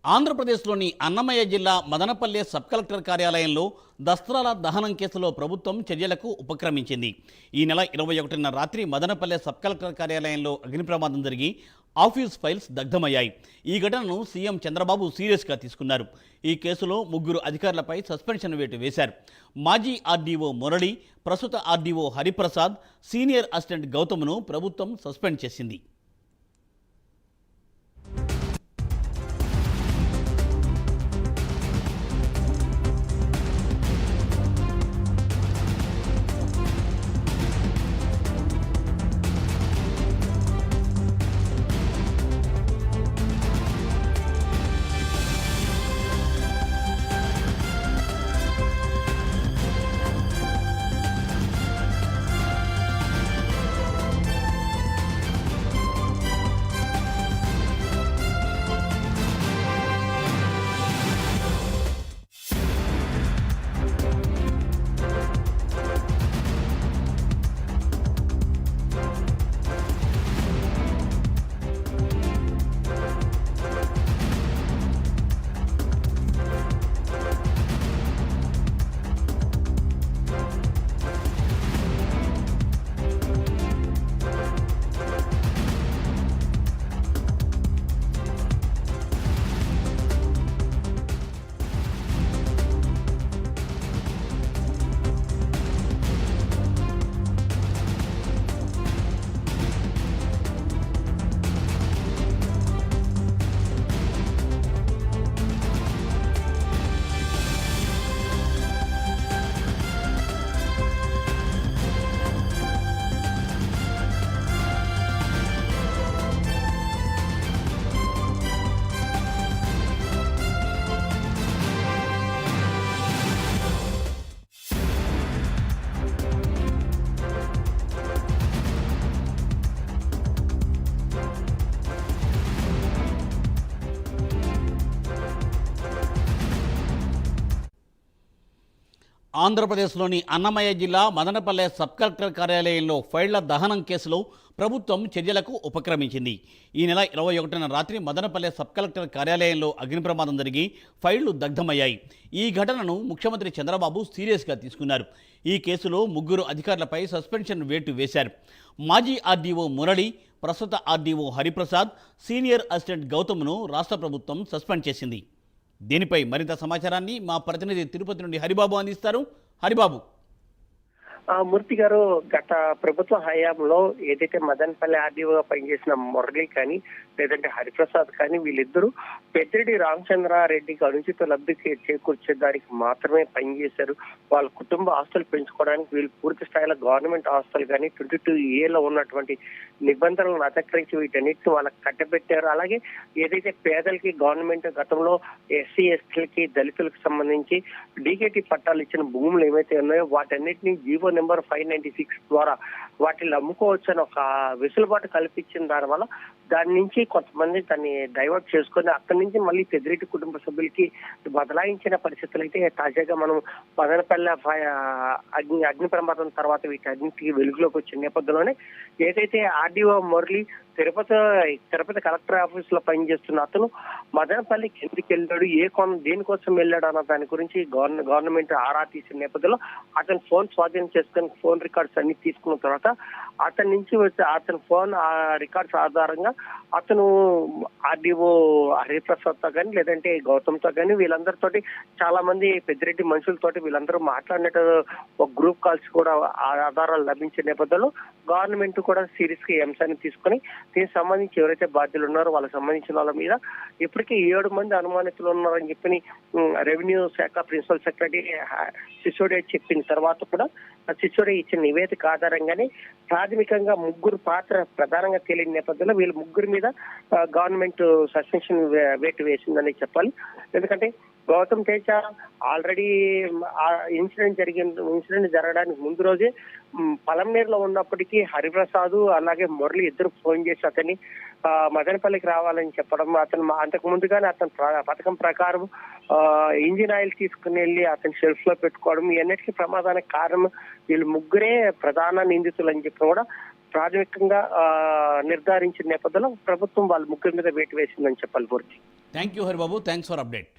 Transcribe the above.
ఆంధ్రప్రదేశ్లోని అన్నమయ్య జిల్లా Madanapalle sub collector కార్యాలయంలో దస్త్రాల దహనం కేసులో ప్రభుత్వం చర్యలకు ఉపక్రమించింది. ఈ నెల 21న రాత్రి మదనపల్లె సబ్ కలెక్టర్ కార్యాలయంలో అగ్ని ప్రమాదం జరిగి ఆఫీస్ ఫైల్స్ దగ్ధమయ్యాయి. ఈ ఘటనను సీఎం చంద్రబాబు సీరియస్గా తీసుకున్నారు. ఈ కేసులో 3 అధికారులపై సస్పెన్షన్ వేటు వేశారు. మాజీ ఆర్డీఓ మురళి, ప్రస్తుత ఆర్డీఓ హరిప్రసాద్, సీనియర్ అసిస్టెంట్ గౌతమ్ను ప్రభుత్వం సస్పెండ్ చేసింది. ఆంధ్రప్రదేశ్లోని అన్నమయ్య జిల్లా మదనపల్లె సబ్ కలెక్టర్ కార్యాలయంలో ఫైళ్ల దహనం కేసులో ప్రభుత్వం చర్యలకు ఉపక్రమించింది. ఈ నెల 21న రాత్రి మదనపల్లె సబ్ కలెక్టర్ కార్యాలయంలో అగ్ని ప్రమాదం జరిగి ఫైళ్లు దగ్ధమయ్యాయి. ఈ ఘటనను ముఖ్యమంత్రి చంద్రబాబు సీరియస్గా తీసుకున్నారు. ఈ కేసులో 3 అధికారులపై సస్పెన్షన్ వేటు వేశారు. మాజీ ఆర్డీఓ మురళి, ప్రస్తుత ఆర్డీఓ హరిప్రసాద్, సీనియర్ అసిస్టెంట్ గౌతమ్ను రాష్ట్ర ప్రభుత్వం సస్పెండ్ చేసింది. దీనిపై మరింత సమాచారాన్ని మా ప్రతినిధి తిరుపతి నుండి హరిబాబు అందిస్తారు. హరిబాబు. మూర్తి గారు, గత ప్రభుత్వ హయాంలో ఏదైతే మదనపల్లి ఆర్డీఓగా పనిచేసిన మురళి కానీ లేదంటే హరిప్రసాద్ కానీ వీళ్ళిద్దరూ పెద్దిరెడ్డి రామచంద్రారెడ్డికి అనుచిత లబ్ధికి చేకూర్చేదానికి మాత్రమే పనిచేశారు. వాళ్ళ కుటుంబ ఆస్తులు పెంచుకోవడానికి వీళ్ళు పూర్తి స్థాయిలో గవర్నమెంట్ ఆస్తులు కానీ 22A ఉన్నటువంటి నిబంధనలను అతిక్రమించి వీటన్నిటిని వాళ్ళకి కట్టబెట్టారు. అలాగే ఏదైతే పేదలకి గవర్నమెంట్ గతంలో ఎస్సీ ఎస్టీలకి దళితులకు సంబంధించి డీకేటీ పట్టాలు ఇచ్చిన భూములు ఏవైతే ఉన్నాయో వాటన్నిటిని జీవో నెంబర్ 596 ద్వారా వాటిని అమ్ముకోవచ్చని ఒక వెసులుబాటు కల్పించిన దానివల్ల దాని నుంచి కొంతమంది దాన్ని డైవర్ట్ చేసుకొని అక్కడి నుంచి మళ్ళీ పెద్దిరెడ్డి కుటుంబ సభ్యులకి బదలాయించిన పరిస్థితులు అయితే తాజాగా మనం మదనపల్లె అగ్ని ప్రమాదం తర్వాత వీటన్నింటికి వెలుగులోకి వచ్చిన నేపథ్యంలోనే ఏదైతే RDO Murali Tirupati collector office లో పనిచేస్తున్న అతను మదనపల్లికి ఎందుకు వెళ్ళాడు, దేనికోసం వెళ్ళాడు అన్న దాని గురించి గవర్నమెంట్ ఆరా తీసిన నేపథ్యంలో అతను ఫోన్ స్వాధీనం చేసుకుని ఫోన్ రికార్డ్స్ అన్ని తీసుకున్న తర్వాత అతని నుంచి వచ్చే అతని ఫోన్ రికార్డ్స్ ఆధారంగా అతను ఆర్డీఓ హరిప్రసాద్ తో కానీ లేదంటే గౌతమ్ తో కానీ వీళ్ళందరితోటి చాలా మంది పెద్దిరెడ్డి మనుషులతోటి వీళ్ళందరూ మాట్లాడినట్టు ఒక గ్రూప్ కాల్స్ కూడా ఆధారాలు లభించే నేపథ్యంలో గవర్నమెంట్ కూడా సీరియస్ గా ఈ అంశాన్ని తీసుకుని దీనికి సంబంధించి ఎవరైతే బాధ్యులు ఉన్నారో వాళ్ళకి సంబంధించిన వాళ్ళ మీద ఇప్పటికీ 7 మంది అనుమానితులు ఉన్నారని చెప్పి రెవెన్యూ శాఖ ప్రిన్సిపల్ సెక్రటరీ సిసోడియా చెప్పిన తర్వాత కూడా సిసోడియా ఇచ్చిన నివేదిక ఆధారంగానే ప్రాథమికంగా 3 పాత్ర ప్రధానంగా తేలిన నేపథ్యంలో వీళ్ళు 3 మీద గవర్నమెంట్ సస్పెన్షన్ వేటు వేసిందని చెప్పాలి. ఎందుకంటే గౌతమ్ తేజ ఆల్రెడీ ఇన్సిడెంట్ జరగడానికి ముందు రోజే పలంనేరులో ఉన్నప్పటికీ హరిప్రసాద్ అలాగే మురళి ఇద్దరు ఫోన్ చేసి అతన్ని మదనపల్లికి రావాలని చెప్పడం, అతను అంతకు ముందుగానే అతను పథకం ప్రకారం ఇంజిన్ ఆయిల్ తీసుకుని వెళ్ళి అతని షెల్ఫ్ లో పెట్టుకోవడం, ఇవన్నిటికీ ప్రమాదానికి కారణం వీళ్ళు 3 ప్రధాన నిందితులు అని చెప్పి కూడా ప్రాథమికంగా నిర్ధారించిన నేపథ్యంలో ప్రభుత్వం వాళ్ళ 3 మీద వేటు వేసిందని చెప్పాలి. పూర్తి thank you Haribabu, thanks for update.